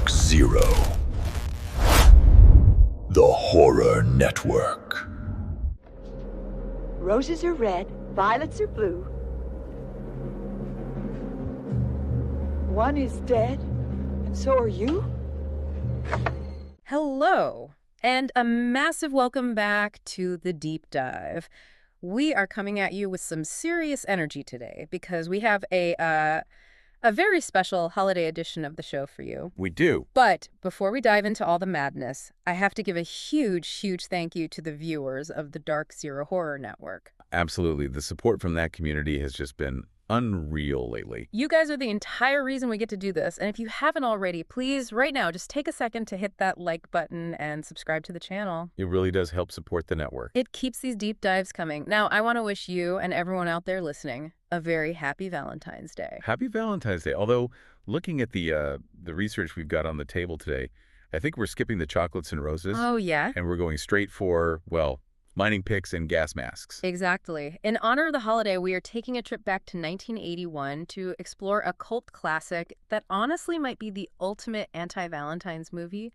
Dark Zero. The Horror Network. Roses are red, violets are blue. One is dead, and so are you? Hello, and a massive welcome back to The Deep Dive. We are coming at you with some serious energy today because we have a very special holiday edition of the show for you. We do. But before we dive into all the madness, I have to give a huge thank you to the viewers of the Dark Zero Horror Network. Absolutely. The support from that community has just been unreal lately. You guys are the entire reason we get to do this. And if you haven't already, please, right now, just take a second to hit that like button and subscribe to the channel. It really does help support the network. It keeps these deep dives coming. Now, I want to wish you and everyone out there listening a very happy Valentine's Day. Happy Valentine's Day. Although, looking at the research we've got on the table today, I think we're skipping the chocolates and roses. Oh, yeah? And we're going straight for, well, mining picks and gas masks. Exactly. In honor of the holiday, we are taking a trip back to 1981 to explore a cult classic that honestly might be the ultimate anti-Valentine's movie.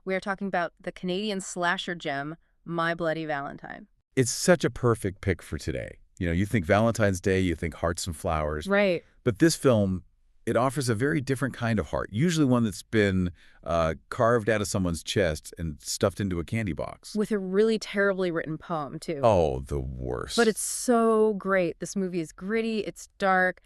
We are talking about the Canadian slasher gem, My Bloody Valentine. It's such a perfect pick for today. You know, you think Valentine's Day, you think hearts and flowers. Right. But this film, it offers a very different kind of heart, usually one that's been carved out of someone's chest and stuffed into a candy box. With a really terribly written poem, too. Oh, the worst. But it's so great. This movie is gritty, it's dark,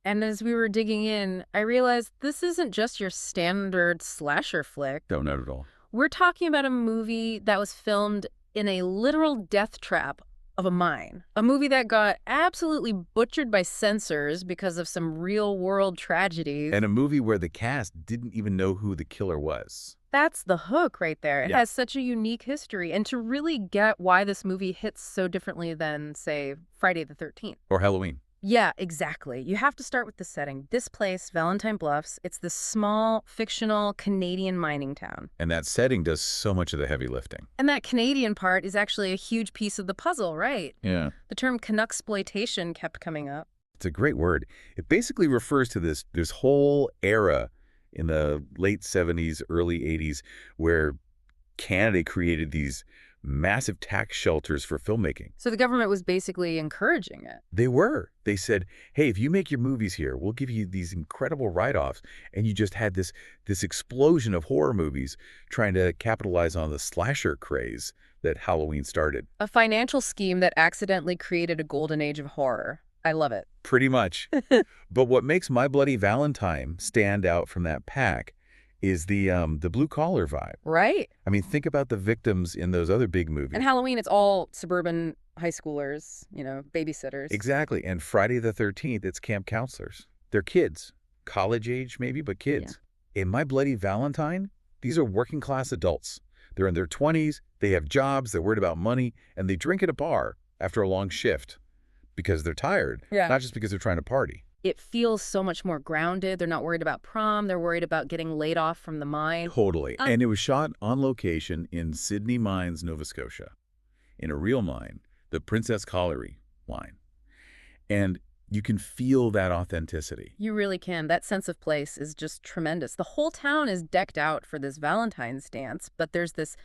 and as we were digging in, I realized this isn't just your standard slasher flick. No, not at all. We're talking about a movie that was filmed in a literal death trap of a mine. A movie that got absolutely butchered by censors because of some real-world tragedies. And a movie where the cast didn't even know who the killer was. That's the hook right there. It Yeah. has such a unique history. And to really get why this movie hits so differently than, say, Friday the 13th. Or Halloween. Yeah, exactly. You have to start with the setting. This place, Valentine Bluffs, it's this small, fictional Canadian mining town. And that setting does so much of the heavy lifting. And that Canadian part is actually a huge piece of the puzzle, right? Yeah. The term Canucksploitation kept coming up. It's a great word. It basically refers to this whole era in the late 70s, early 80s, where Canada created these massive tax shelters for filmmaking. So the government was basically encouraging it. They were. They said, hey, if you make your movies here, we'll give you these incredible write-offs. And you just had this explosion of horror movies trying to capitalize on the slasher craze that Halloween started. A financial scheme that accidentally created a golden age of horror. I love it. Pretty much. But what makes My Bloody Valentine stand out from that pack is the blue-collar vibe. Right. I mean, think about the victims in those other big movies. And Halloween, it's all suburban high schoolers, you know, babysitters. Exactly. And Friday the 13th, it's camp counselors. They're kids. College age, maybe, but kids. Yeah. In My Bloody Valentine, these are working-class adults. They're in their 20s, they have jobs, they're worried about money, and they drink at a bar after a long shift because they're tired, not just because they're trying to party. It feels so much more grounded. They're not worried about prom. They're worried about getting laid off from the mine. Totally. And it was shot on location in Sydney Mines, Nova Scotia, in a real mine, the Princess Colliery mine. And you can feel that authenticity. You really can. That sense of place is just tremendous. The whole town is decked out for this Valentine's dance, but there's this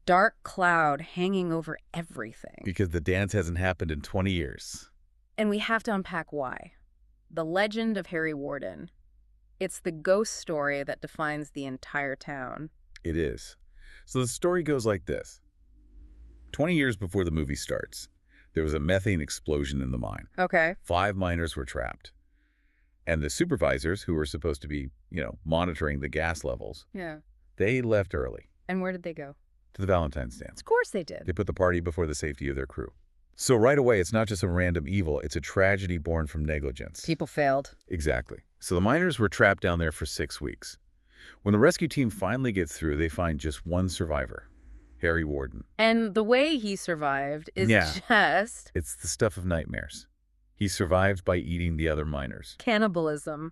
dark cloud hanging over everything. Because the dance hasn't happened in 20 years. And we have to unpack why. The Legend of Harry Warden. It's the ghost story that defines the entire town. It is. So the story goes like this. 20 years before the movie starts, there was a methane explosion in the mine. Okay. 5 miners were trapped. And the supervisors, who were supposed to be, monitoring the gas levels, they left early. And where did they go? To the Valentine's dance. Of course they did. They put the party before the safety of their crew. So right away, it's not just a random evil, it's a tragedy born from negligence. People failed. Exactly. So the miners were trapped down there for 6 weeks. When the rescue team finally gets through, they find just one survivor, Harry Warden. And the way he survived is just... It's the stuff of nightmares. He survived by eating the other miners. Cannibalism.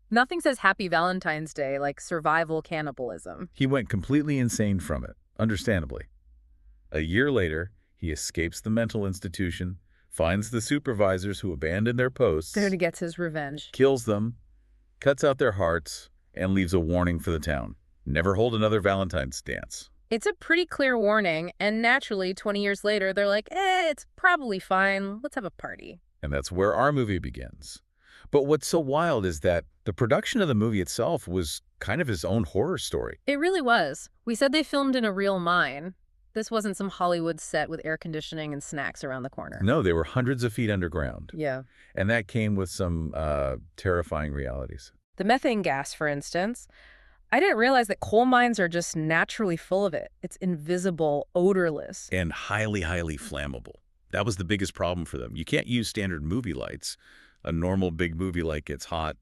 Nothing says Happy Valentine's Day like survival cannibalism. He went completely insane from it, understandably. A year later, he escapes the mental institution, finds the supervisors who abandoned their posts, There he gets his revenge. kills them, cuts out their hearts, and leaves a warning for the town. Never hold another Valentine's dance. It's a pretty clear warning, and naturally, 20 years later, they're like, it's probably fine. Let's have a party. And that's where our movie begins. But what's so wild is that the production of the movie itself was kind of its own horror story. It really was. We said they filmed in a real mine. This wasn't some Hollywood set with air conditioning and snacks around the corner. No, they were hundreds of feet underground. Yeah. And that came with some terrifying realities. The methane gas, for instance. I didn't realize that coal mines are just naturally full of it. It's invisible, odorless. And highly, highly flammable. That was the biggest problem for them. You can't use standard movie lights. A normal big movie light gets hot,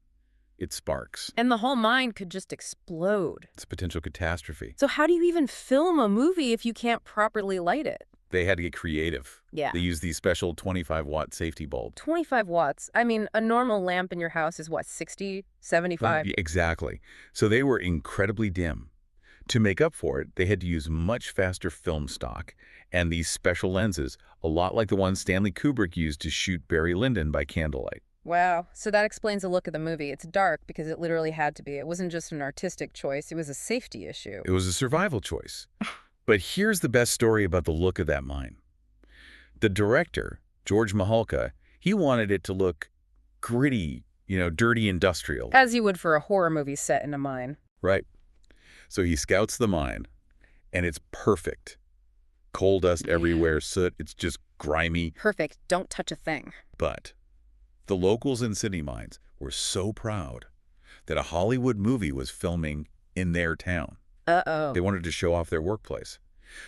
it sparks. And the whole mine could just explode. It's a potential catastrophe. So how do you even film a movie if you can't properly light it? They had to get creative. Yeah. They used these special 25-watt safety bulbs. 25 watts. I mean, a normal lamp in your house is what, 60, 75? Exactly. So they were incredibly dim. To make up for it, they had to use much faster film stock and these special lenses, a lot like the ones Stanley Kubrick used to shoot Barry Lyndon by candlelight. Wow. So that explains the look of the movie. It's dark because it literally had to be. It wasn't just an artistic choice. It was a safety issue. It was a survival choice. But here's the best story about the look of that mine. The director, George Mihalka, he wanted it to look gritty, dirty industrial. As you would for a horror movie set in a mine. Right. So he scouts the mine, and it's perfect. Coal dust everywhere, soot, it's just grimy. Perfect. Don't touch a thing. But the locals in city mines were so proud that a Hollywood movie was filming in their town. Uh-oh. They wanted to show off their workplace.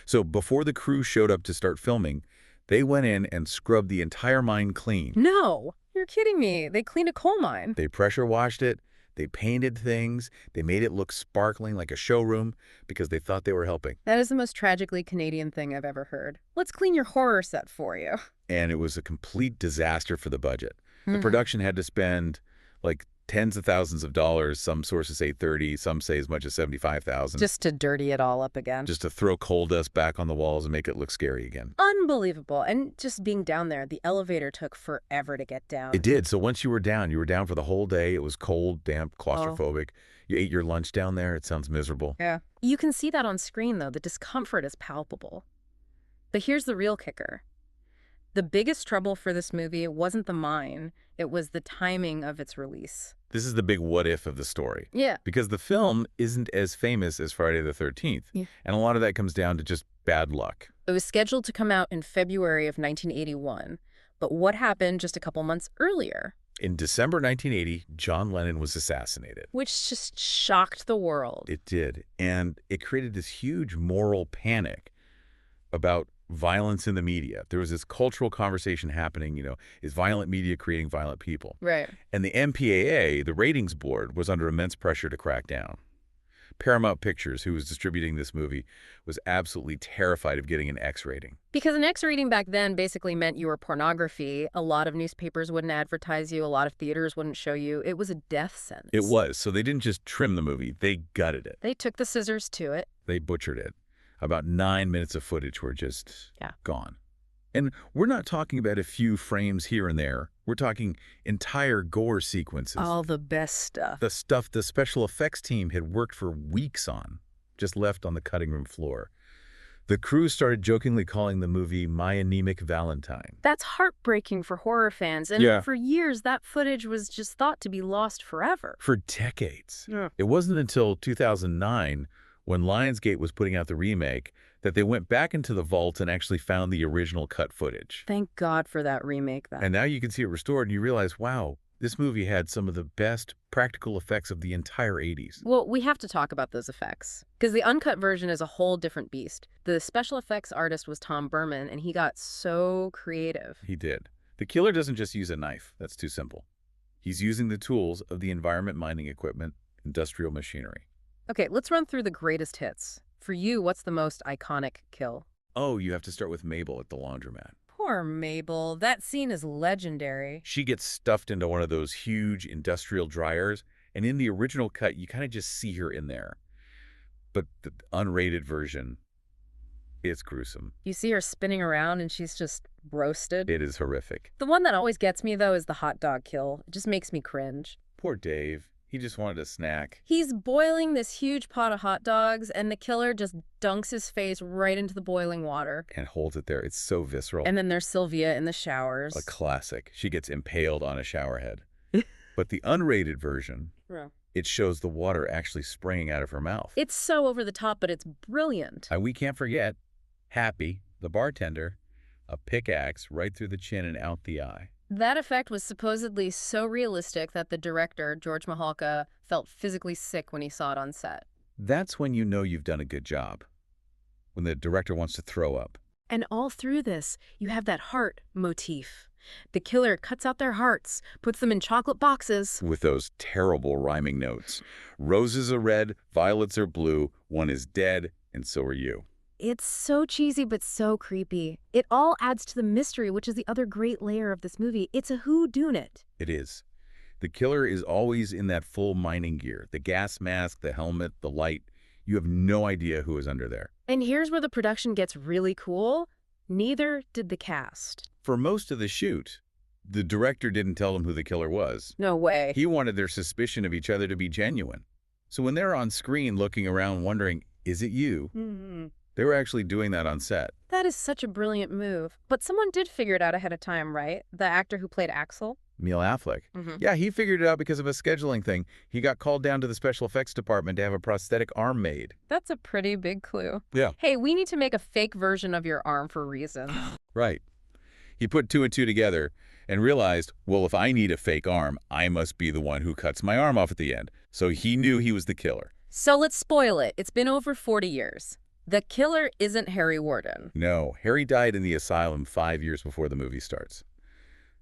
So before the crew showed up to start filming, they went in and scrubbed the entire mine clean. No, you're kidding me. They cleaned a coal mine. They pressure washed it. They painted things. They made it look sparkling like a showroom because they thought they were helping. That is the most tragically Canadian thing I've ever heard. Let's clean your horror set for you. And it was a complete disaster for the budget. The production had to spend like tens of thousands of dollars. Some sources say 30, some say as much as 75,000. Just to dirty it all up again. Just to throw coal dust back on the walls and make it look scary again. Unbelievable. And just being down there, the elevator took forever to get down. It did. So once you were down for the whole day. It was cold, damp, claustrophobic. You ate your lunch down there. It sounds miserable. Yeah. You can see that on screen, though. The discomfort is palpable. But here's the real kicker. The biggest trouble for this movie wasn't the mine. It was the timing of its release. This is the big what if of the story. Yeah. Because the film isn't as famous as Friday the 13th. Yeah. And a lot of that comes down to just bad luck. It was scheduled to come out in February of 1981. But what happened just a couple months earlier? In December 1980, John Lennon was assassinated. Which just shocked the world. It did. And it created this huge moral panic about violence in the media. There was this cultural conversation happening, is violent media creating violent people? Right. And the MPAA, the ratings board, was under immense pressure to crack down. Paramount Pictures, who was distributing this movie, was absolutely terrified of getting an X rating. Because an X rating back then basically meant you were pornography. A lot of newspapers wouldn't advertise you. A lot of theaters wouldn't show you. It was a death sentence. It was. So they didn't just trim the movie. They gutted it. They took the scissors to it. They butchered it. About 9 minutes of footage were just gone. And we're not talking about a few frames here and there. We're talking entire gore sequences. All the best stuff. The stuff the special effects team had worked for weeks on, just left on the cutting room floor. The crew started jokingly calling the movie My Anemic Valentine. That's heartbreaking for horror fans. And for years, that footage was just thought to be lost forever. For decades. Yeah. It wasn't until 2009, when Lionsgate was putting out the remake, that they went back into the vault and actually found the original cut footage. Thank God for that remake, then. And now you can see it restored and you realize, wow, this movie had some of the best practical effects of the entire 80s. Well, we have to talk about those effects, because the uncut version is a whole different beast. The special effects artist was Tom Berman, and he got so creative. He did. The killer doesn't just use a knife. That's too simple. He's using the tools of the environment mining equipment, industrial machinery. Okay, let's run through the greatest hits. For you, what's the most iconic kill? Oh, you have to start with Mabel at the laundromat. Poor Mabel. That scene is legendary. She gets stuffed into one of those huge industrial dryers, and in the original cut, you kind of just see her in there. But the unrated version, it's gruesome. You see her spinning around, and she's just roasted. It is horrific. The one that always gets me, though, is the hot dog kill. It just makes me cringe. Poor Dave. He just wanted a snack. He's boiling this huge pot of hot dogs, and the killer just dunks his face right into the boiling water. And holds it there. It's so visceral. And then there's Sylvia in the showers. A classic. She gets impaled on a shower head. But the unrated version, it shows the water actually spraying out of her mouth. It's so over the top, but it's brilliant. And we can't forget Happy, the bartender, a pickaxe right through the chin and out the eye. That effect was supposedly so realistic that the director, George Mihalka, felt physically sick when he saw it on set. That's when you know you've done a good job. When the director wants to throw up. And all through this, you have that heart motif. The killer cuts out their hearts, puts them in chocolate boxes. With those terrible rhyming notes. Roses are red, violets are blue, one is dead, and so are you. It's so cheesy, but so creepy. It all adds to the mystery, which is the other great layer of this movie. It's a whodunit. It is. The killer is always in that full mining gear. The gas mask, the helmet, the light. You have no idea who is under there. And here's where the production gets really cool. Neither did the cast. For most of the shoot, the director didn't tell them who the killer was. No way. He wanted their suspicion of each other to be genuine. So when they're on screen looking around wondering, is it you? They were actually doing that on set. That is such a brilliant move. But someone did figure it out ahead of time, right? The actor who played Axel? Neil Affleck. Yeah, he figured it out because of a scheduling thing. He got called down to the special effects department to have a prosthetic arm made. That's a pretty big clue. Yeah. Hey, we need to make a fake version of your arm for reasons. Right. He put two and two together and realized, well, if I need a fake arm, I must be the one who cuts my arm off at the end. So he knew he was the killer. So let's spoil it. It's been over 40 years. The killer isn't Harry Warden. No, Harry died in the asylum 5 years before the movie starts.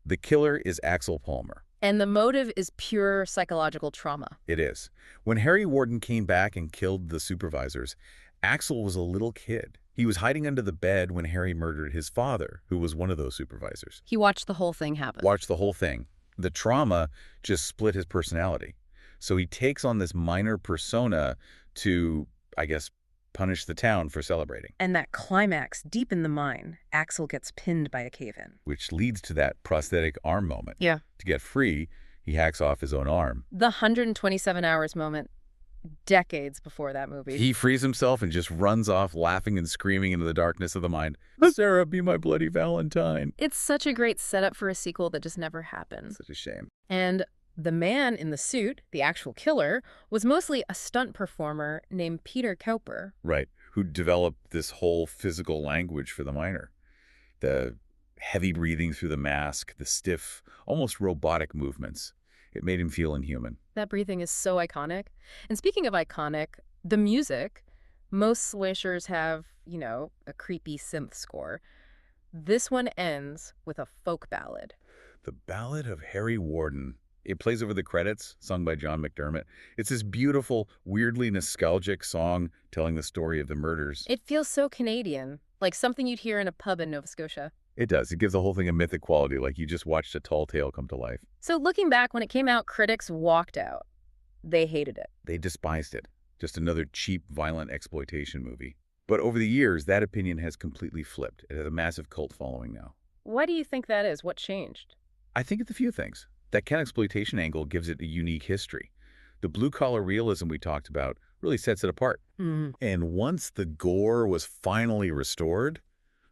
The killer is Axel Palmer. And the motive is pure psychological trauma. It is. When Harry Warden came back and killed the supervisors, Axel was a little kid. He was hiding under the bed when Harry murdered his father, who was one of those supervisors. He watched the whole thing happen. Watched the whole thing. The trauma just split his personality. So he takes on this minor persona to, I guess, punish the town for celebrating. And that climax, deep in the mine, Axel gets pinned by a cave-in. Which leads to that prosthetic arm moment. Yeah. To get free, he hacks off his own arm. The 127 hours moment, decades before that movie. He frees himself and just runs off laughing and screaming into the darkness of the mine. Sarah, be my bloody Valentine. It's such a great setup for a sequel that just never happened. Such a shame. And the man in the suit, the actual killer, was mostly a stunt performer named Peter Cowper. Right, who developed this whole physical language for the miner. The heavy breathing through the mask, the stiff, almost robotic movements. It made him feel inhuman. That breathing is so iconic. And speaking of iconic, the music, most slashers have, you know, a creepy synth score. This one ends with a folk ballad. The Ballad of Harry Warden. It plays over the credits, sung by John McDermott. It's this beautiful, weirdly nostalgic song telling the story of the murders. It feels so Canadian, like something you'd hear in a pub in Nova Scotia. It does. It gives the whole thing a mythic quality, like you just watched a tall tale come to life. So looking back, when it came out, critics walked out. They hated it. They despised it. Just another cheap, violent exploitation movie. But over the years, that opinion has completely flipped. It has a massive cult following now. Why do you think that is? What changed? I think it's a few things. That exploitation angle gives it a unique history. The blue-collar realism we talked about really sets it apart. And once the gore was finally restored,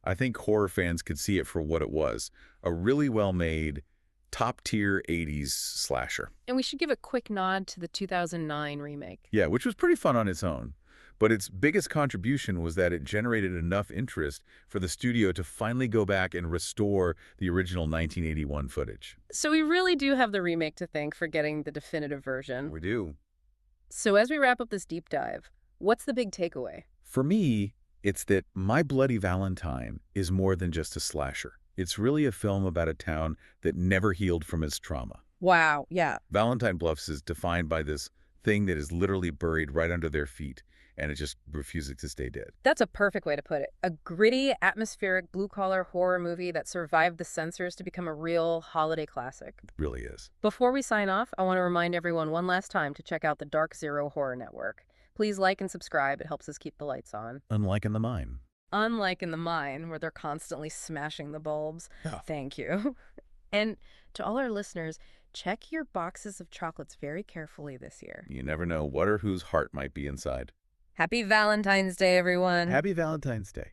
I think horror fans could see it for what it was. A really well-made, top-tier 80s slasher. And we should give a quick nod to the 2009 remake. Yeah, which was pretty fun on its own. But its biggest contribution was that it generated enough interest for the studio to finally go back and restore the original 1981 footage. So we really do have the remake to thank for getting the definitive version. We do. So as we wrap up this deep dive, what's the big takeaway? For me, it's that My Bloody Valentine is more than just a slasher. It's really a film about a town that never healed from its trauma. Wow, yeah. Valentine Bluffs is defined by this thing that is literally buried right under their feet, and it just refuses to stay dead. That's a perfect way to put it. A gritty, atmospheric, blue-collar horror movie that survived the censors to become a real holiday classic. It really is. Before we sign off, I want to remind everyone one last time to check out the Dark Zero Horror Network. Please like and subscribe. It helps us keep the lights on. Unlike in the mine. Unlike in the mine, where they're constantly smashing the bulbs. Yeah. Thank you. And to all our listeners, check your boxes of chocolates very carefully this year. You never know what or whose heart might be inside. Happy Valentine's Day, everyone. Happy Valentine's Day.